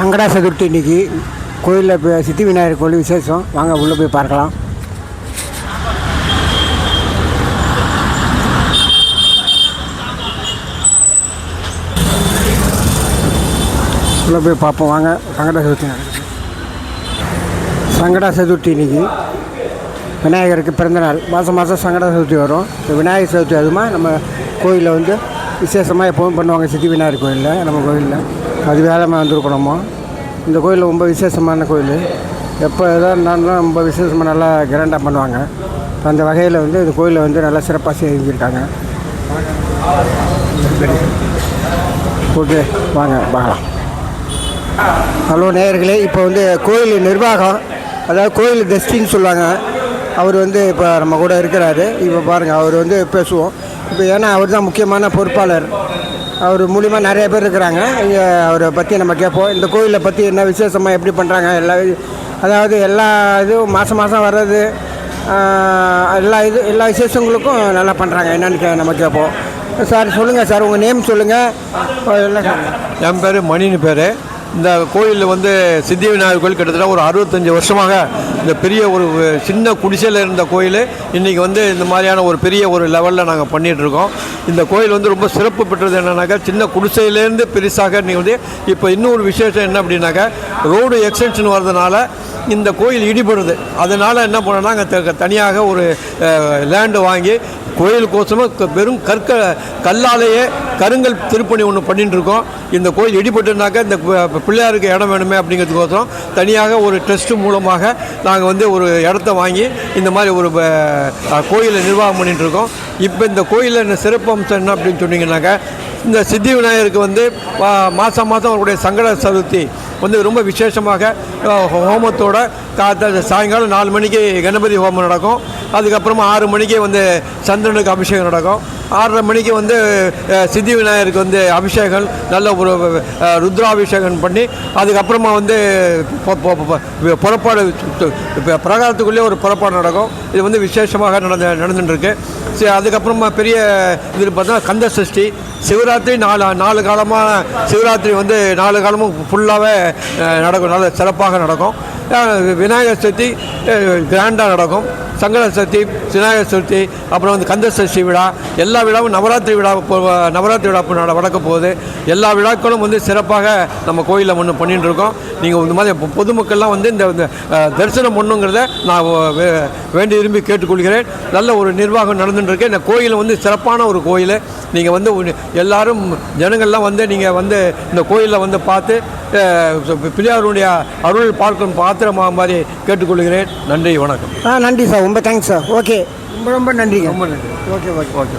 சங்கடா சதுர்த்தி இன்றைக்கி கோயிலில் போய் சித்தி விநாயகர் கோயில் விசேஷம். வாங்க உள்ளே போய் பார்க்கலாம். உள்ளே போய் பார்ப்போம் வாங்க. சங்கடா சதுர்த்தி இன்றைக்கி விநாயகருக்கு பிறந்தநாள். மாதம் மாதம் சங்கடா சதுர்த்தி வரும். இந்த விநாயகர் சதுர்த்தி அதுமா நம்ம கோயிலில் வந்து விசேஷமாக எப்போவும் பண்ணுவாங்க. சித்தி விநாயகர் கோயிலில் நம்ம கோயிலில் அது வேலைமாக வந்துருக்கணுமோ. இந்த கோயில் ரொம்ப விசேஷமான கோயில். எப்போ எதாவது இருந்தாலும் ரொம்ப விசேஷமாக நல்லா கிராண்டாக பண்ணுவாங்க. அந்த வகையில் வந்து இந்த கோயிலை வந்து நல்லா சிறப்பாக செஞ்சுருக்காங்க. ஓகே வாங்க பார்க்கலாம். ஹலோ நேயர்களே, இப்போ வந்து கோயில் நிர்வாகம், அதாவது கோயில் டெஸ்டின்னு சொல்லுவாங்க, அவர் வந்து இப்போ நம்ம கூட இருக்கிறாரு. இப்போ பாருங்கள், அவர் வந்து பேசுவோம் இப்போ. ஏன்னா அவர் தான் முக்கியமான பொறுப்பாளர். அவர் மூலிமா நிறைய பேர் இருக்கிறாங்க. இங்கே அவரை பற்றி நம்ம கேட்போம். இந்த கோயிலை பற்றி என்ன விசேஷமாக எப்படி பண்ணுறாங்க, அதாவது எல்லா இதுவும் மாதம் மாதம் வர்றது, எல்லா விசேஷங்களுக்கும் நல்லா பண்ணுறாங்க. என்னென்னு நம்ம கேட்போம். சார் சொல்லுங்கள் சார், உங்கள் நேம் சொல்லுங்கள். என்ன சார்? என் பேர் மணின்னு பேர். இந்த கோயிலில் வந்து சித்தி விநாயகர் கோயில் கிட்டத்தட்ட ஒரு 65 வருஷமாக இந்த பெரிய ஒரு சின்ன குடிசையில் இருந்த கோயில் இன்றைக்கி வந்து இந்த மாதிரியான ஒரு பெரிய ஒரு லெவலில் நாங்கள் பண்ணிகிட்ருக்கோம். இந்த கோயில் வந்து ரொம்ப சிறப்பு பெற்றது. என்னன்னாக்கா, சின்ன குடிசையிலேருந்து பெருசாக இன்றைக்கி வந்து இப்போ இன்னொரு விசேஷம் என்ன அப்படின்னாக்கா, ரோடு எக்ஸ்டென்ஷன் வர்றதுனால இந்த கோயில் இடிபடுது. அதனால் என்ன பண்ணோன்னா, அங்கே தனியாக ஒரு லேண்டு வாங்கி கோயிலுக்கோசமாக வெறும் கல்லாலேயே கருங்கல் திருப்பணி ஒன்று பண்ணிட்டுருக்கோம். இந்த கோயில் இடிபட்டுனாக்கா இந்த பிள்ளையாருக்கு இடம் வேணுமே அப்படிங்கிறதுக்கோசரம் தனியாக ஒரு ட்ரஸ்ட் மூலமாக நாங்கள் வந்து ஒரு இடத்த வாங்கி இந்த மாதிரி ஒரு கோயிலை நிர்வாகம் பண்ணிகிட்ருக்கோம். இப்போ இந்த கோயிலில் சிறப்பு அம்சம் என்ன அப்படின்னு சொன்னீங்கன்னாக்கா, இந்த சித்தி விநாயகருக்கு வந்து மாதம் மாதம் அவருடைய சங்கட சதுர்த்தி வந்து ரொம்ப விசேஷமாக ஹோமத்தோட சாயங்காலம் 4 மணிக்கு கணபதி ஹோமம் நடக்கும். அதுக்கப்புறமா 6 மணிக்கு வந்து சந்திரனுக்கு அபிஷேகம் நடக்கும். 6:30 மணிக்கு வந்து சித்தி விநாயகருக்கு வந்து அபிஷேகம், நல்ல ஒரு ருத்ராபிஷேகம் பண்ணி அதுக்கப்புறமா வந்து புறப்பாடு, பிரகாரத்துக்குள்ளே ஒரு புறப்பாடு நடக்கும். இது வந்து விசேஷமாக நடந்துட்டுருக்கு. அதுக்கப்புறமா பெரிய இது பார்த்தா கந்த சஷ்டி, சிவராத்திரி 4 காலமாக சிவராத்திரி வந்து 4 காலமும் ஃபுல்லாகவே நடக்கும். நல்ல சிறப்பாக நடக்கும். விநாயகர் சதுர்த்தி கிராண்டாக நடக்கும். சங்கட சதுர்த்தி, விநாயகர் சதுர்த்தி, அப்புறம் வந்து கந்த சஷ்டி விழா, எல்லா விழாவும் நவராத்திரி விழா நடக்க போகுது. எல்லா விழாக்களும் வந்து சிறப்பாக நம்ம கோயிலில் ஒன்று பண்ணிகிட்டு இருக்கோம். நீங்கள் இந்த மாதிரி பொதுமக்கள்லாம் வந்து இந்த தரிசனம் பண்ணுங்கிறத நான் வேண்டி விரும்பி கேட்டுக்கொள்கிறேன். நல்ல ஒரு நிர்வாகம் நடந்துட்டுருக்கு. இந்த கோயில் வந்து சிறப்பான ஒரு கோயில். நீங்கள் வந்து எல்லாரும் ஜனங்கள்லாம் வந்து நீங்கள் வந்து இந்த கோயிலில் வந்து பார்த்து பிள்ளையாருடைய அருள் பார்க்கணும் பாத்திரமாக மாதிரி கேட்டுக்கொள்கிறேன். நன்றி, வணக்கம். நன்றி சார், ரொம்ப தேங்க்ஸ் சார். ஓகே, ரொம்ப நன்றிங்க. ரொம்ப நன்றி. Okay okay okay.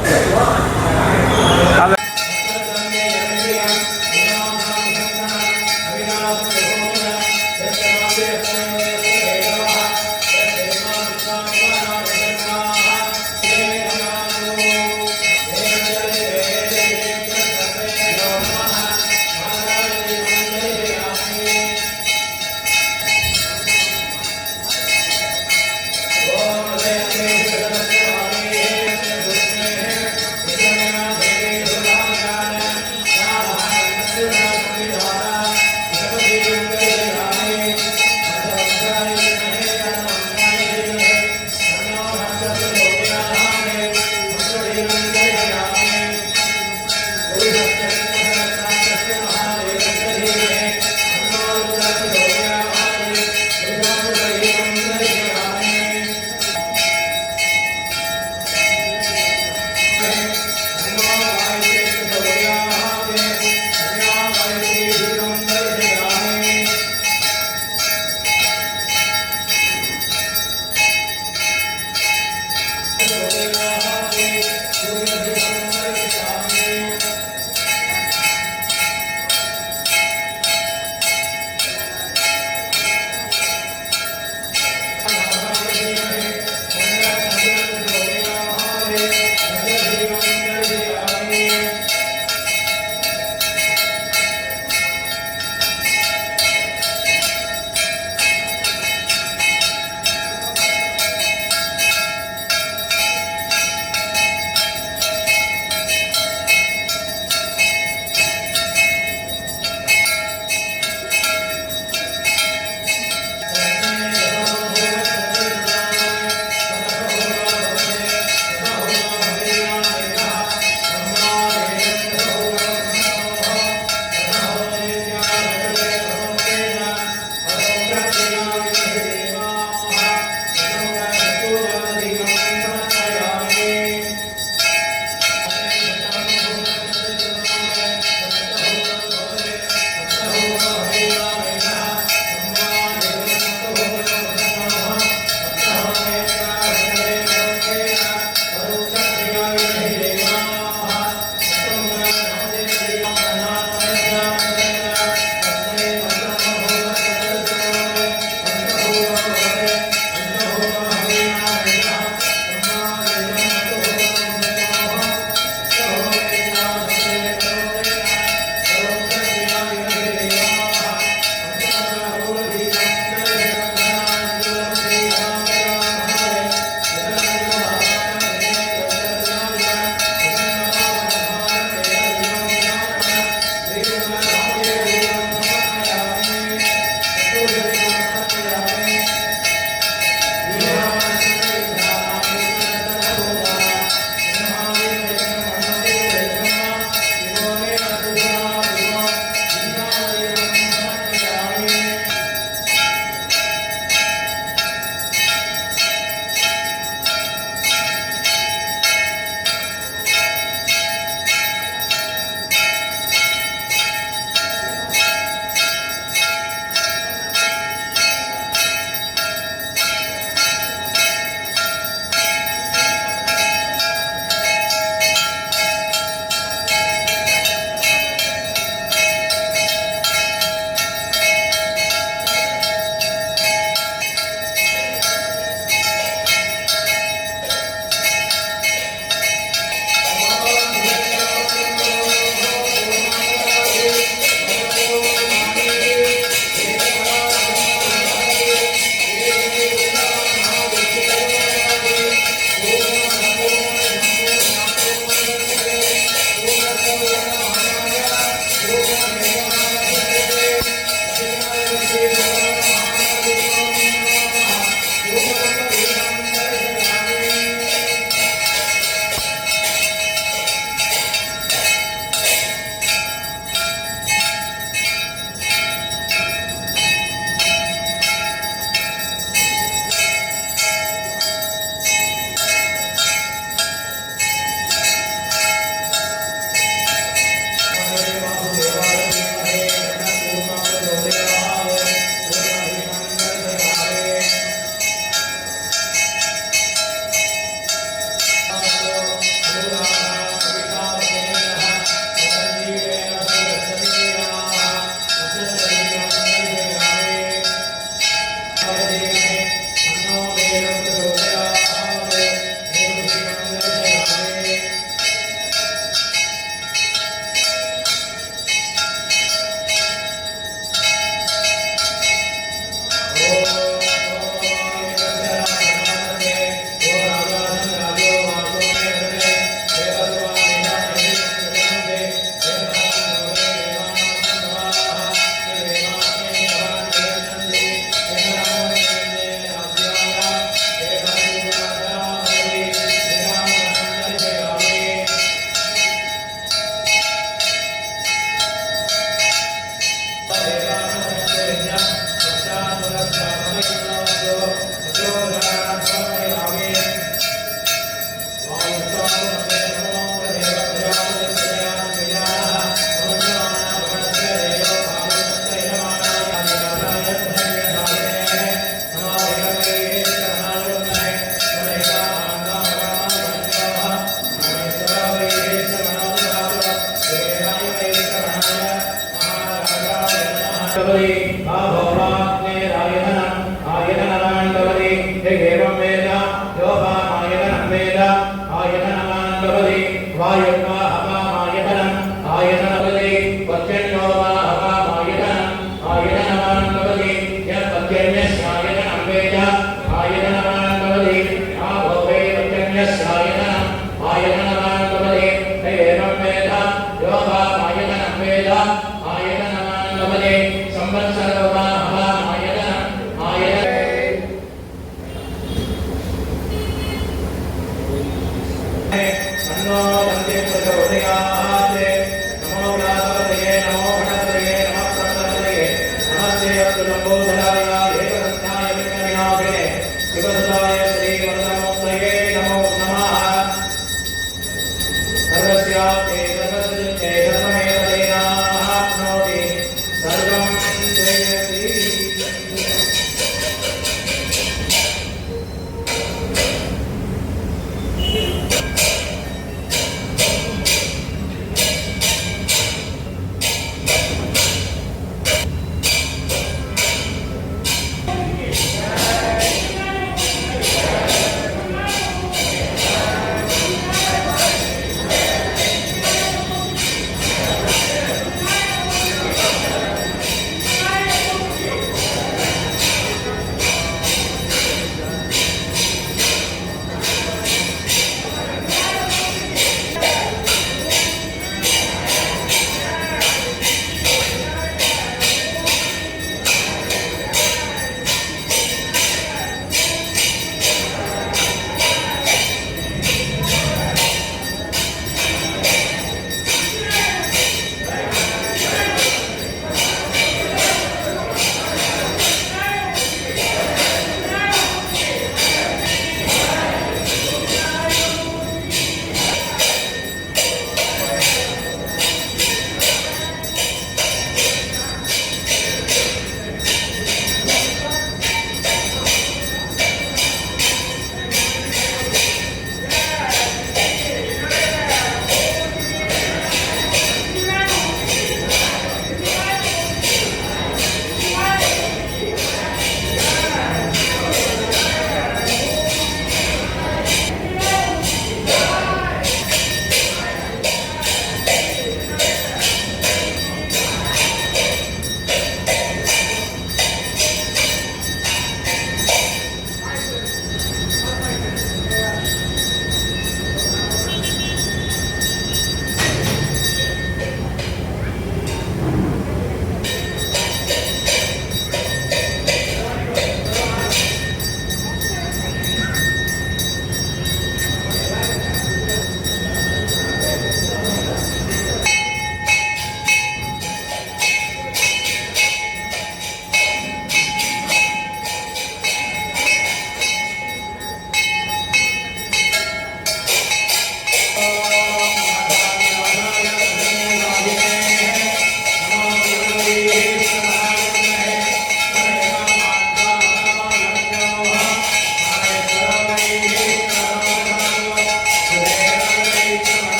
वायुर्वा हवामायतनम् आयतनपदे पत्यन्यो वा हवामायतनम् आयतनवान् भवति यः पत्यन्यस्यायतनं वेद आयतनवान् भवति आपो वै पत्यन्यस्यायतनम् आयतनवान् भवति एवं वेद यो वा आयतनं वेद आयतनवान् भवति संवत्सरो वा हवामायतनम् आयतनम् नमो वन्दे प्रचोदयात् नमो व्यासपतये नमो गणपतये नमः प्रपतये नमस्ते अस्तुलम्बोधराय एकदन्ताय विघ्नविनाशिने शिवसुताय श्रीवरदमूर्तये नमो नमः सर्वस्याप्ते सर्वसिद्धे सर्वमेव तेनाप्नोति सर्वं जयति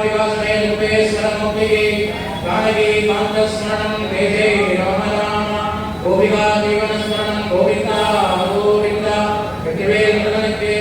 विवासमे रूपेश्वरं मुक्तिः कानकी कान्तस्मरणं वेदे राम राम गोपिका जीवनस्मरणं गोविन्दा गोविन्दा कृतिवे नृतनित्ये